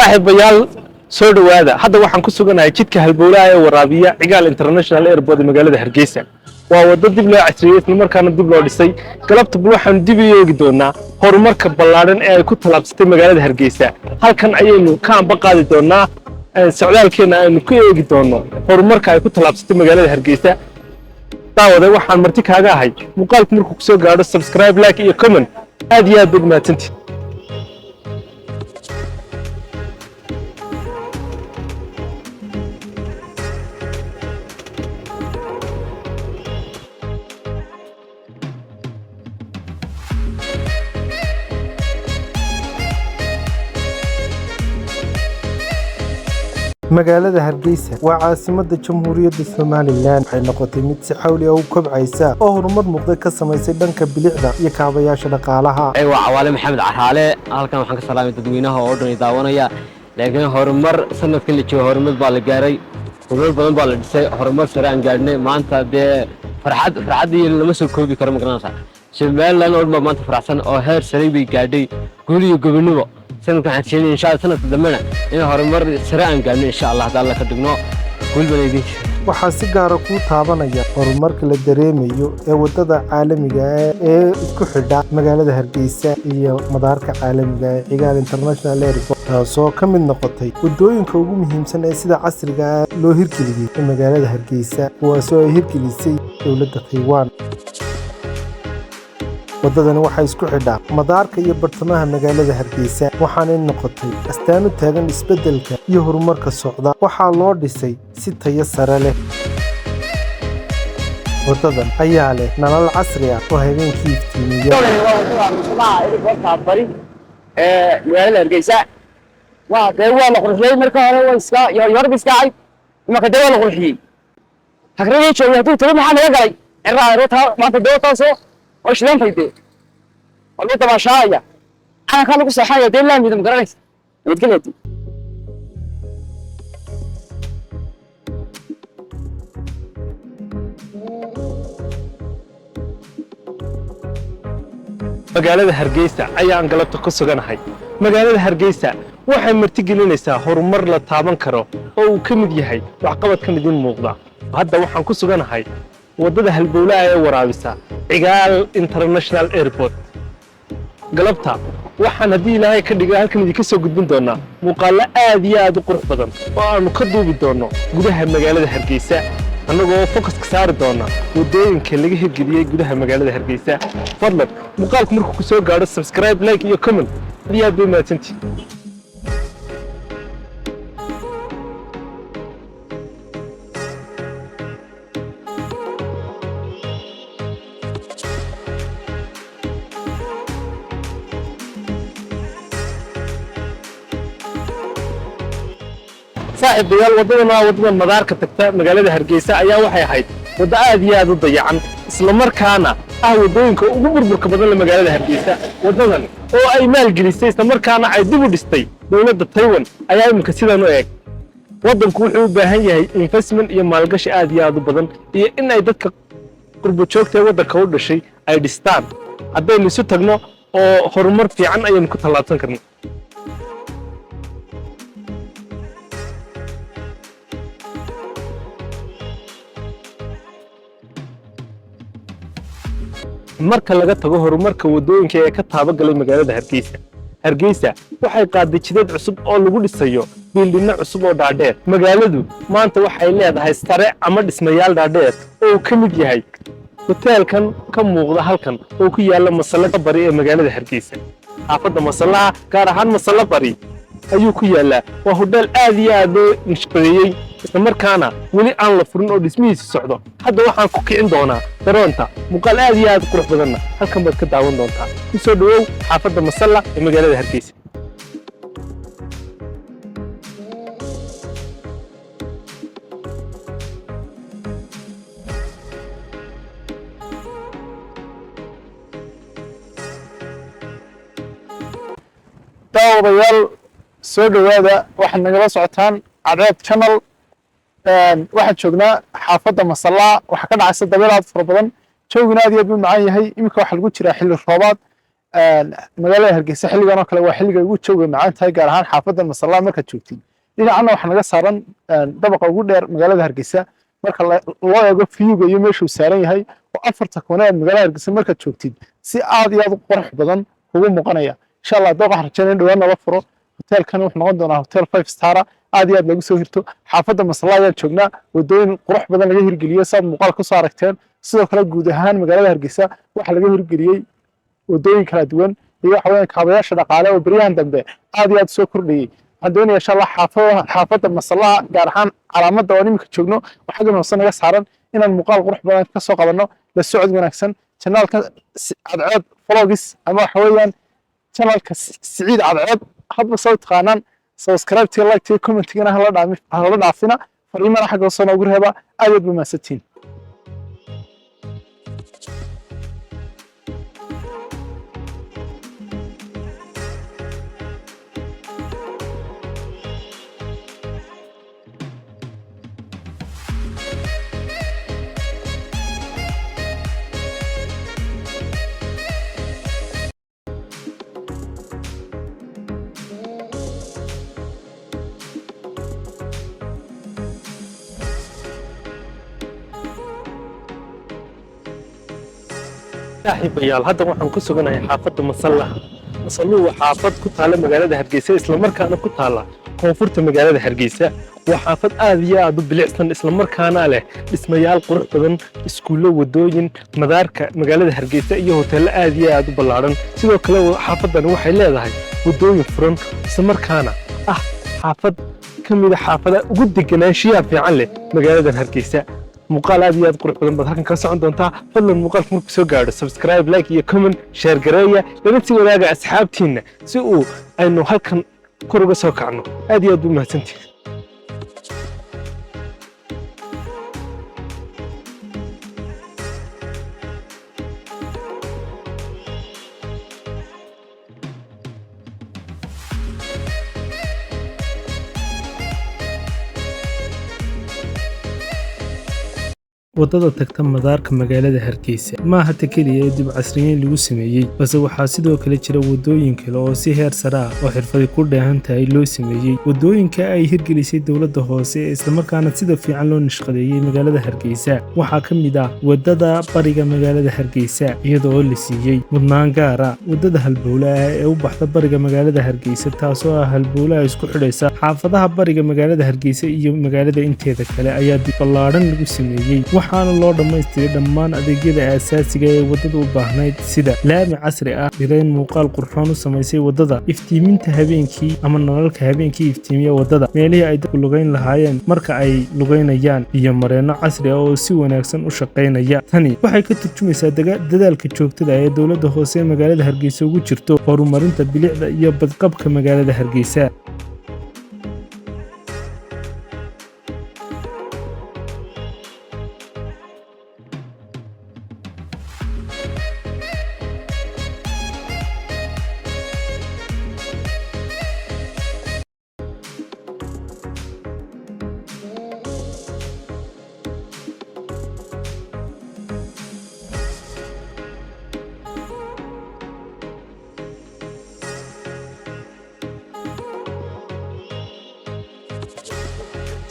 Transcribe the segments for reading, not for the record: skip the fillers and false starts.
saaxiibayaal soo dhawaada hadda waxaan ku suganahay jidka halbowlaha ee waraabiya cigaal international airport magaalada Hargeysa waa wado dib loo casriyay isla markaana dib loo dhisay galabta waxaan dib u eegi doonaa horumarka ballaaran ee ay ku talaabsatay magaalada Hargeysa halkan ayaynu ka amba qaadi doonaa socdaalkeena aynu ku eegi doono horumarka ay ku talaabsatay magaalada Hargeysa daawada waxaan marti kaaga ahay muuqaalku markuu ku soo gaaro subscribe like iyo comment aad iyo aad bagmaatantii magaalada Hargeysa waa caasimadda Jamhuuriyadda Soomaaliland waxay noqotay mid si xawli ah u kobcaysa oo horumar muuqda ka samaysay dhanka bilicda iyo kaabayaasha dhaqaalaha. waa Cawaale Maxamed Carhaale halkan waxaan ka salaamay dadweynaha oo dhan daawanaya laakiin horumar sanadkan la joogo horumar baa la gaaray horumar badan baa la dhisay horumar sare aan gaarnay maanta farxadii lama soo koobi karo magaranaysa Somaliland oo dhan maanta faraxsan oo heer sare bay gaadhay guul iyo gobonimo sanadkan waxaan sheegay insha Allah sanadka dambena in horumar sare aan gaarno insha Allah haddii Allah ka dhigno guul badan waxaa si gaar ah ku taabanaya horumarka la dareemayo ee wadada caalamiga ah ee isku xidha magaalada Hargeysa iyo madaarka caalamiga ah ee Cigaal International Airport taasoo ka mid noqotay wadooyinka ugu muhiimsan ee sida casriga ah loo hirgeliyay magaalada Hargeysa kuwaasoo ay hirgelisay dowladda Taiwan. wadadani waxay isku xidhaa madaarka iyo bartamaha magaalada Hargeysa waxaana noqotay astaan u taagan isbeddelka iyo horumarka socda waxaa loo dhisay si tayo sare leh. wadadan ayaa leh nalal casri ah oo habeenkii iftiimiya magaalada Hargeysa waa la qurxiyay marka hore waa iska yarbiskay marka dawaa la qurxiyay hagrayay joogay haduu tago maxaa laga galay cirraa maanta dawtaasoo وشلون فايدة؟ والله تبع شاية أنا كان لقول صحيح دين لا ميدم قرنيس متكلمتي magaalada Hargeysa ayaan galabta ku suganahay magaalada Hargeysa waxay martigelinaysaa horumar la taaban karo oo uu ka mid yahay waxqabadkan idin muuqda hadda waxaan ku suganahay wadada halbowlaha ee waraabisa Cigaal International Airport galabta waxaan hadii Ilaahay ka dhigay halkan idin ka soo gudbin doonaa muuqaal aad iyo aad u qurux badan oo aanu ka duubi doono gudaha magaalada Hargeysa anagoo focus ka saari doona wadooyinka laga hirgeliyay gudaha magaalada Hargeysa fadlan muuqaalku markuu ku soo gaaro subscribe like iyo comment aad bay maatantii saaxiibayaal wadada madaarka tagta magaalada Hargeysa ayaa waxay ahayd wada aad iyo aad u dayacan isla markaana wadooyinka ugu burburka badan ee magaalada Hargeysa wadadan oo ay maalgelisay isla markaana ay dib u dhistay dowladda Taiwan ayaa imika sidan u eeg wadanku wuxuu u baahan yahay investment iyo maalgashi aad iyo aad u badan iyo in ay dadka qurbo joogta wadanka u dhashay ay dhistaan haddaynu isu tagno oo horumar fiican ayaynu ku tallaabsan karnaa marka laga tago horumarka wadooyinka ee ka taabagalay magaalada Hargeysa waxay qaaday jidad cusub oo lagu dhisayo bildinno cusub oo dhaadheer magaaladu maanta waxay leedahay sare ama dhismayaal dhaadheer oo ka mid yahay hoteelkan ka muuqda halkan oo ku yaala Masallada Bari ee magaalada Hargeysa xaafadda Masallaha gaar ahaan Masalla Bari ayuu ku yaalaa waa hotel aad iyo aad loo nashqadeeyay isla markaana weli aan la furin oo dhismihiisa socdo hadda waxaan ku kicin doonaa daroonta muuqaal aad iyo aad qurux badan halkan baad ka daawan doontaa ku soo dhawow xaafadda Masalla ee magaalada Hargeysa daawadayaal soo dhawaada waxaan nagala socotaan Cadceed Channel waxaan joognaa xaafadda Masalla waxa ka dhacaysa dabeelaad fara badan joogina aad iyo aad u macaan yahay imika waxa lagu jiraa xilli roobaad magaalada Hargeysa xilligan oo kale waa xilliga ugu joogay macaan tahay gaar ahaan xaafadan Masalla marka joogtid dhinacana waxa naga saaran dabaqa ugu dheer magaalada Hargeysa marka loo eego view-ga iyo meesha uu saaran yahay oo afarta koonad magaalada Hargeysa marka joogtid si aad iyo aad u qurux badan ugu muuqanaya insha Allah dooqa rajaynaa dhawaan nala furo hotelkan wuxuu noqon doonaa hotel 5 star aad iyo aad lagu soo hirto xaafadda Masalla ayaan joognaa wadooyin qurux badan laga hirgeliyay saad muuqaal ku soo aragteen sidoo kale guud ahaan magaalada Hargeysa waxa laga hirgeliyay wadooyin kala duwan iyo waxa weeyaan kaabayaasha dhaqaale oo bariyahan dambe aad iyo aad soo kordhiyay waxaan doonayaa insha Allah xaafadda Masalla gaar ahaan calaamadda oo nimka joogno waxa ka hoos naga saaran inaan muuqaal qurux badan ka soo qabanno la socod wanaagsan channelka cadceed vlogs ama waxa weeyaan channelka Siciid Cadceed hadba soo taqaanaan subscribe tii like tii comment tigana hala dhaafina fariimana xagga soo noogu reeba aad iyo mahadsantiin saaxiibayaal hadda waxaan ku suganahay xaafadda Masalla Masallu waa xaafad ku taala magaalada Hargeysa isla markaana ku taala koonfurta magaalada Hargeysa waa xaafad aad iyo aad u bilicsan isla markaana leh dhismayaal qurux badan iskuulo wadooyin madaarka magaalada Hargeysa iyo hoteelo aad iyo aad u ballaaran sidoo kale xaafadan waxay leedahay wadooyin furan isla markaana xaafad kamid ah xaafadaha ugu deganaanshiyaha fiican leh magaalada Hargeysa muuqaal aad iyo aad qurux badan baad halkan ka socon doontaa fadlan muuqaalka markuu soo gaadho subscribe like iyo comment share gareeya lana sii wadaaga asxaabtiina si uu aynu halkan kor uga soo kacno aad iyo aad u mahadsantihiin wadada tagta madaarka magaalada Hargeysa ma aha kaliya dib casriyeyn lagu sameeyay balse waxaa sidoo kale jira wadooyin kale oo si heer sare ah oo xirfad ku dheehan tahay loo sameeyay wadooyinka ay hirgelisay dawladda hoose isla markaana sida fiican loo nashqadeeyay magaalada Hargeysa waxaa kamid ah wadada bariga magaalada Hargeysa iyadoo la siiyay mudnaan gaar ah wadada halbowlaha ee u baxda bariga magaalada Hargeysa taasoo ah halbowlaha isku xidhaysa xaafadaha bariga magaalada Hargeysa iyo magaalada inteeda kale ayaa dib ballaaran lagu sameeyay waxaana loo dhammaystiray dhammaan adeegyada aasaasiga ee wadada u baahnayd sida laami casri ah dhirayn muuqaal qurxoon u samaysay wadada iftiiminta habeenkii ama nalalka habeenkii iftiimiya wadada meelihii ay dadku lugayn lahaayeen marka ay lugaynayaan iyo mareenno casri ah oo si wanaagsan u shaqaynaya tani waxay ka turjumaysaa dadaalka joogtada ee dawladda hoose ee magaalada Hargeysa ugu jirto horumarinta bilicda iyo badqabka magaalada Hargeysa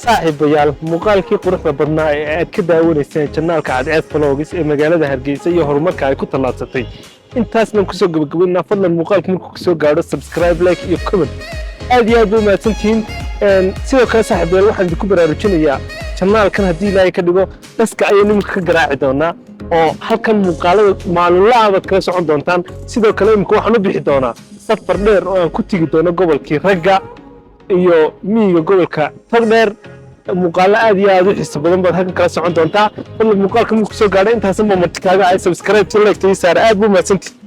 saaxiibayaal muuqaalkii quruxda badnaa ee aad ka daawanayseen channelka cadceed vlogs ee magaalada Hargeysa iyo horumarka ay ku tallaabsatay intaasna ku soo gabagabaynaa fadlan muuqaalka markuu soo gaadho subscribe like iyo comment aad iyo aad u mahadsantihiin sidoo kale saaxiibayaal waxaan idinku baraarujinayaa channelkan haddii ilaahay ka dhigo daska ayaynu imika ka garaaci doonaa oo halkan muuqaalada maalinle aad kala socon doontaan sidoo kale imika waxaan u bixi doonaa safar dheer oo aan ku tigi doono gobolkii ragga iyo miyiga gobolka tagdheer muuqaalo aad iyo aad u xiiso badan baad halkan kala socon doontaa fadlan muuqaalka markuu soo gaadho intaasan baa marti kaaga ay subscribe to like tii saar aad buu mahadsantihiin